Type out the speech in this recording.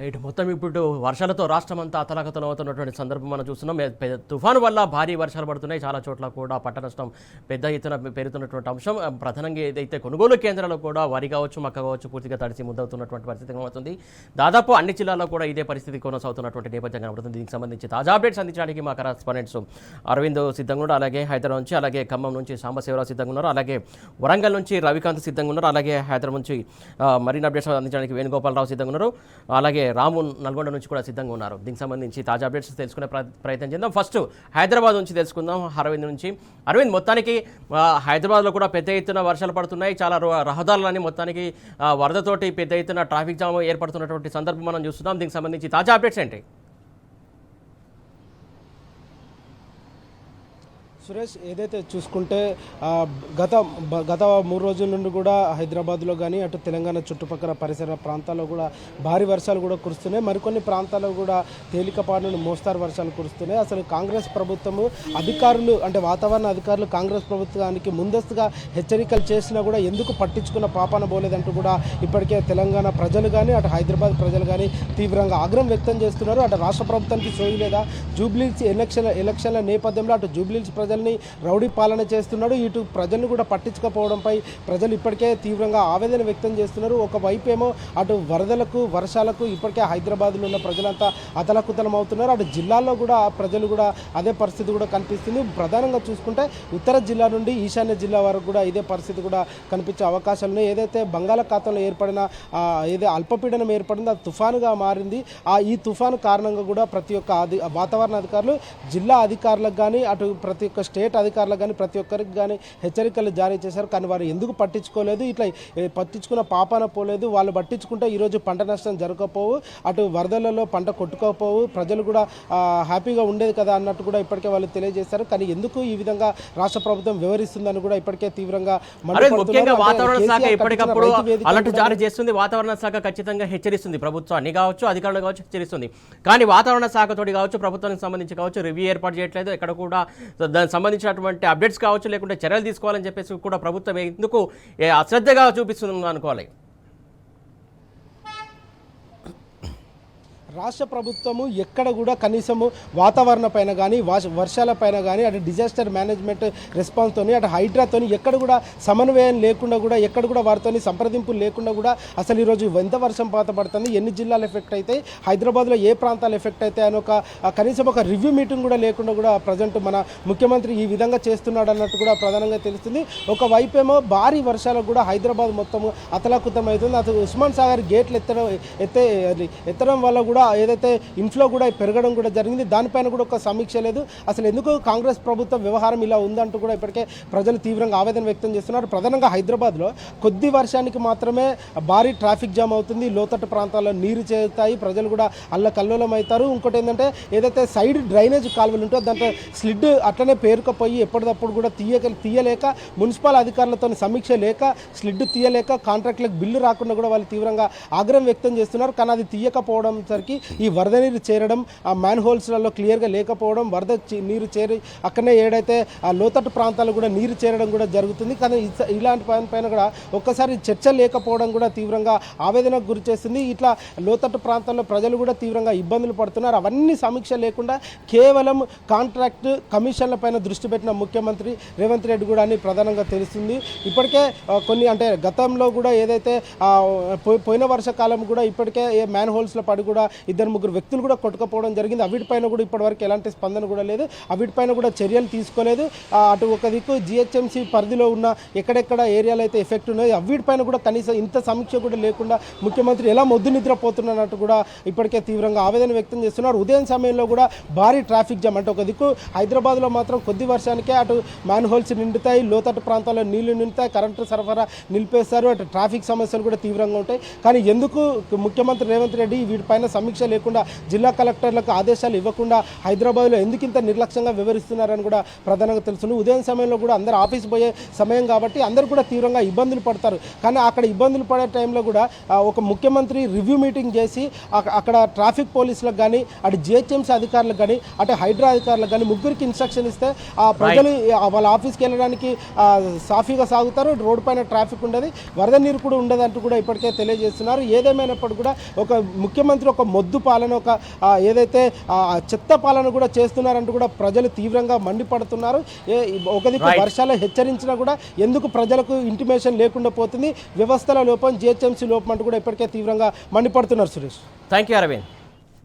Right. మొత్తం ఇప్పుడు వర్షాలతో రాష్ట్రమంతా అతలాకుతలం అవుతున్నటువంటి సందర్భం మనం చూస్తున్నాం. తుఫాను వల్ల భారీ వర్షాలు పడుతున్నాయి. చాలా చోట్ల కూడా పంట నష్టం పెద్ద ఎత్తున పెరుగుతున్నటువంటి అంశం. ప్రధానంగా ఏదైతే కొనుగోలు కేంద్రాల్లో కూడా వరి కావచ్చు, మక్క కావచ్చు పూర్తిగా తడిసి ముద్దవుతున్నటువంటి పరిస్థితి కనబడుతుంది. దాదాపు అన్ని జిల్లాల్లో కూడా ఇదే పరిస్థితి కొనసాగుతున్నటువంటి నేపథ్యం కనబడుతుంది. దీనికి సంబంధించి తాజా అప్డేట్స్ అందించడానికి మా కరెస్పాండెంట్స్ అరవింద్ సిద్ధంగా ఉన్నారు, అలాగే హైదరాబాద్ నుంచి, అలాగే ఖమ్మం నుంచి సాంబశివరావు సిద్ధంగా ఉన్నారు, అలాగే వరంగల్ నుంచి రవికాంత్ సిద్ధంగా ఉన్నారు, అలాగే హైదరాబాద్ నుంచి మరిన్ని అప్డేట్స్ అందించడానికి వేణుగోపాలరావు సిద్ధంగా ఉన్నారు, అలాగే రాము నల్గొండ నుంచి కూడా సిద్ధంగా ఉన్నారు. దీనికి సంబంధించి తాజా అప్డేట్స్ తెలుసుకునే ప్రయత్నం చేద్దాం. ఫస్ట్ హైదరాబాద్ నుంచి తెలుసుకుందాం అరవింద్ నుంచి. అరవింద్, మొత్తానికి హైదరాబాద్లో కూడా పెద్ద ఎత్తున వర్షాలు పడుతున్నాయి. చాలా రహదారులని మొత్తానికి వరదతోటి పెద్ద ఎత్తున ట్రాఫిక్ జామ్ ఏర్పడుతున్నటువంటి సందర్భం మనం చూస్తున్నాం. దీనికి సంబంధించి తాజా అప్డేట్స్ ఏంటి? సురేష్, ఏదైతే చూసుకుంటే గత 3 రోజుల నుండి కూడా హైదరాబాద్లో కానీ అటు తెలంగాణ చుట్టుపక్కల పరిసర ప్రాంతాల్లో కూడా భారీ వర్షాలు కూడా కురుస్తున్నాయి. మరికొన్ని ప్రాంతాల్లో కూడా తేలికపాటి నుండి మోస్తారు వర్షాలు కురుస్తున్నాయి. అసలు కాంగ్రెస్ ప్రభుత్వము అధికారులు అంటే వాతావరణ అధికారులు కాంగ్రెస్ ప్రభుత్వానికి ముందస్తుగా హెచ్చరికలు చేసినా కూడా ఎందుకు పట్టించుకున్న పాపాన పోలేదంటూ కూడా ఇప్పటికే తెలంగాణ ప్రజలు కానీ అటు హైదరాబాద్ ప్రజలు కానీ తీవ్రంగా ఆగ్రహం వ్యక్తం చేస్తున్నారు. అటు రాష్ట్ర ప్రభుత్వానికి సోయి లేదా జూబ్లీహిల్స్ ఎలక్షన్ల నేపథ్యంలో అటు జూబ్లీహిల్స్ ప్రజల్ని రౌడీ పాలన చేస్తున్నాడు. ఇటు ప్రజల్ని కూడా పట్టించుకోకపోవడంపై ప్రజలు ఇప్పటికే తీవ్రంగా ఆవేదన వ్యక్తం చేస్తున్నారు. ఒకవైపు ఏమో అటు వరదలకు వర్షాలకు ఇప్పటికే హైదరాబాద్లో ఉన్న ప్రజలంతా అతలకుతలం అవుతున్నారు. అటు జిల్లాల్లో కూడా ప్రజలు కూడా అదే పరిస్థితి కూడా కనిపిస్తుంది. ప్రధానంగా చూసుకుంటే ఉత్తర జిల్లా నుండి ఈశాన్య జిల్లా వరకు కూడా ఇదే పరిస్థితి కూడా కనిపించే అవకాశాలు ఉన్నాయి. ఏదైతే బంగాళాఖాతంలో ఏర్పడిన ఏదో అల్పపీడనం ఏర్పడిందో అది తుఫానుగా మారింది. ఈ తుఫాను కారణంగా కూడా ప్రతి ఒక్క వాతావరణ అధికారులు జిల్లా అధికారులకు కానీ అటు ప్రతి ఒక్క స్టేట్ అధికారులకు కానీ ప్రతి ఒక్కరికి కానీ హెచ్చరికలు జారీ చేశారు. కానీ వారు ఎందుకు పట్టించుకోలేదు, ఇట్లా పట్టించుకున్న పాపాన పోలేదు. వాళ్ళు పట్టించుకుంటే ఈరోజు పంట నష్టం జరగకపోవు, అటు వరదలలో పంట కొట్టుకోకపోవు, ప్రజలు కూడా హ్యాపీగా ఉండేది కదా అన్నట్టు కూడా ఇప్పటికే వాళ్ళు తెలియజేశారు. కానీ ఎందుకు ఈ విధంగా రాష్ట్ర ప్రభుత్వం వివరిస్తుందని కూడా ఇప్పటికే తీవ్రంగా వాతావరణ శాఖ ఎప్పటికప్పుడు అలర్ట్ జారీ చేస్తుంది. వాతావరణ శాఖ ఖచ్చితంగా హెచ్చరిస్తుంది, ప్రభుత్వాన్ని కావచ్చు అధికారులు కావచ్చు హెచ్చరిస్తుంది. కానీ వాతావరణ శాఖతోటి కావచ్చు ప్రభుత్వానికి సంబంధించి కావచ్చు రివ్యూ ఏర్పాటు చేయట్లేదు. ఎక్కడ కూడా దానికి సంబంధించినటువంటి అప్డేట్స్ కావచ్చు లేకుంటే చర్యలు తీసుకోవాలని చెప్పేసి కూడా ప్రభుత్వం ఎందుకు అశ్రద్ధగా చూపిస్తుంది అనుకోవాలి? రాష్ట్ర ప్రభుత్వము ఎక్కడ కూడా కనీసము వాతావరణ పైన కానీ వర్షాల పైన కానీ అటు డిజాస్టర్ మేనేజ్మెంట్ రెస్పాన్స్తో అటు హైడ్రాతోని ఎక్కడ కూడా సమన్వయం లేకుండా కూడా ఎక్కడ కూడా వారితో సంప్రదింపులు లేకుండా కూడా అసలు ఈరోజు ఎంత వర్షం పాత పడుతుంది, ఎన్ని జిల్లాలు ఎఫెక్ట్ అయితే, హైదరాబాద్లో ఏ ప్రాంతాలు ఎఫెక్ట్ అయితే అని కనీసం ఒక రివ్యూ మీటింగ్ కూడా లేకుండా కూడా ప్రజెంట్ మన ముఖ్యమంత్రి ఈ విధంగా చేస్తున్నాడు అన్నట్టు కూడా ప్రధానంగా తెలుస్తుంది. ఒకవైపు ఏమో భారీ వర్షాలకు కూడా హైదరాబాద్ మొత్తం అతలాకుతం అవుతుంది. అటు ఉస్మాన్ సాగర్ గేట్లు ఎత్తడం వల్ల కూడా ఏదైతే ఇన్ఫ్లో కూడా పెరగడం కూడా జరిగింది. దానిపైన కూడా ఒక సమీక్ష లేదు. అసలు ఎందుకు కాంగ్రెస్ ప్రభుత్వ వ్యవహారం ఇలా ఉందంటూ కూడా ఇప్పటికే ప్రజలు తీవ్రంగా ఆవేదన వ్యక్తం చేస్తున్నారు. ప్రధానంగా హైదరాబాద్లో కొద్ది వర్షానికి మాత్రమే భారీ ట్రాఫిక్ జామ్ అవుతుంది. లోతట్టు ప్రాంతాల్లో నీరు చేరుతాయి, ప్రజలు కూడా అల్లకల్లోలం అవుతారు. ఇంకోటి ఏంటంటే ఏదైతే సైడ్ డ్రైనేజ్ కాలువలు ఉంటో దాంట్లో స్లిడ్ అట్లనే పేరుకపోయి ఎప్పటికప్పుడు కూడా తీయలేక మున్సిపల్ అధికారులతో సమీక్ష లేక స్లిడ్ తీయలేక కాంట్రాక్టులకు బిల్లు రాకుండా కూడా వాళ్ళు తీవ్రంగా ఆగ్రహం వ్యక్తం చేస్తున్నారు. కానీ అది తీయకపోవడం సరికి ఈ వరద నీరు చేరడం, ఆ మ్యాన్ హోల్స్లలో క్లియర్గా లేకపోవడం, వరద నీరు చేరి అక్కడనే ఏడైతే ఆ లోతట్టు ప్రాంతాలు కూడా నీరు చేరడం కూడా జరుగుతుంది. కానీ ఇలాంటి పైన కూడా ఒక్కసారి చర్చ లేకపోవడం కూడా తీవ్రంగా ఆవేదనకు గురి చేస్తుంది. ఇట్లా లోతట్టు ప్రాంతాల్లో ప్రజలు కూడా తీవ్రంగా ఇబ్బందులు పడుతున్నారు. అవన్నీ సమీక్ష లేకుండా కేవలం కాంట్రాక్ట్ కమిషన్ల పైన దృష్టి పెట్టిన ముఖ్యమంత్రి రేవంత్ రెడ్డి కూడా అని ప్రధానంగా తెలుస్తుంది. ఇప్పటికే కొన్ని అంటే గతంలో కూడా ఏదైతే పోయిన వర్షాకాలం కూడా ఇప్పటికే మ్యాన్ హోల్స్లో పడి కూడా 2-3 వ్యక్తులు కూడా కొట్టుకుపోవడం జరిగింది. అవిటిపైన కూడా ఇప్పటివరకు ఎలాంటి స్పందన కూడా లేదు. అవిటిపైన కూడా చర్యలు తీసుకోలేదు. అటు ఒక దిక్కు జిహెచ్ఎంసీ పరిధిలో ఉన్న ఎక్కడెక్కడ ఏరియాలు అయితే ఎఫెక్ట్ ఉన్నాయో అవిటిపైన కూడా కనీసం ఇంత సమీక్ష కూడా లేకుండా ముఖ్యమంత్రి ఎలా మొద్దు నిద్రపోతున్నట్టు కూడా ఇప్పటికే తీవ్రంగా ఆవేదన వ్యక్తం చేస్తున్నారు. ఉదయం సమయంలో కూడా భారీ ట్రాఫిక్ జామ్ అంటే ఒక దిక్కు హైదరాబాద్లో మాత్రం కొద్ది వర్షానికే అటు మ్యాన్ హోల్స్ నిండుతాయి, లోతట్టు ప్రాంతాల్లో నీళ్లు నిండుతాయి, కరెంటు సరఫరా నిలిపేస్తారు, అటు ట్రాఫిక్ సమస్యలు కూడా తీవ్రంగా ఉంటాయి. కానీ ఎందుకు ముఖ్యమంత్రి రేవంత్ రెడ్డి వీటిపైన సమీక్ష సమీక్ష లేకుండా జిల్లా కలెక్టర్లకు ఆదేశాలు ఇవ్వకుండా హైదరాబాద్లో ఎందుకు ఇంత నిర్లక్ష్యంగా వివరిస్తున్నారని కూడా ప్రధానంగా తెలుసు. ఉదయం సమయంలో కూడా అందరూ ఆఫీస్ పోయే సమయం కాబట్టి అందరూ కూడా తీవ్రంగా ఇబ్బందులు పడతారు. కానీ అక్కడ ఇబ్బందులు పడే టైంలో కూడా ఒక ముఖ్యమంత్రి రివ్యూ మీటింగ్ చేసి అక్కడ ట్రాఫిక్ పోలీసులకు కానీ అటు జిహెచ్ఎంసీ అధికారులకు కానీ అటు హైడ్రా అధికారులకు కానీ ముగ్గురికి ఇన్స్ట్రక్షన్ ఇస్తే ఆ ప్రజలు వాళ్ళ ఆఫీస్కి వెళ్ళడానికి సాఫీగా సాగుతారు. రోడ్డు పైన ట్రాఫిక్ ఉండదు, వరద నీరు కూడా ఉండదు అంటూ కూడా ఇప్పటికే తెలియజేస్తున్నారు. ఏదేమైనప్పుడు కూడా ఒక ముఖ్యమంత్రి ఒక మొద్దు పాలన, ఒక ఏదైతే చెత్త పాలన కూడా చేస్తున్నారంటూ కూడా ప్రజలు తీవ్రంగా మండిపడుతున్నారు. ఒక దిక్కు వర్షాలు హెచ్చరించినా కూడా ఎందుకు ప్రజలకు ఇంటిమేషన్ లేకుండా పోతుంది, వ్యవస్థల లోపం, జిహెచ్ఎంసీ లోపం అంటూ కూడా ఇప్పటికే తీవ్రంగా మండిపడుతున్నారు. Suresh, thank you Arvind.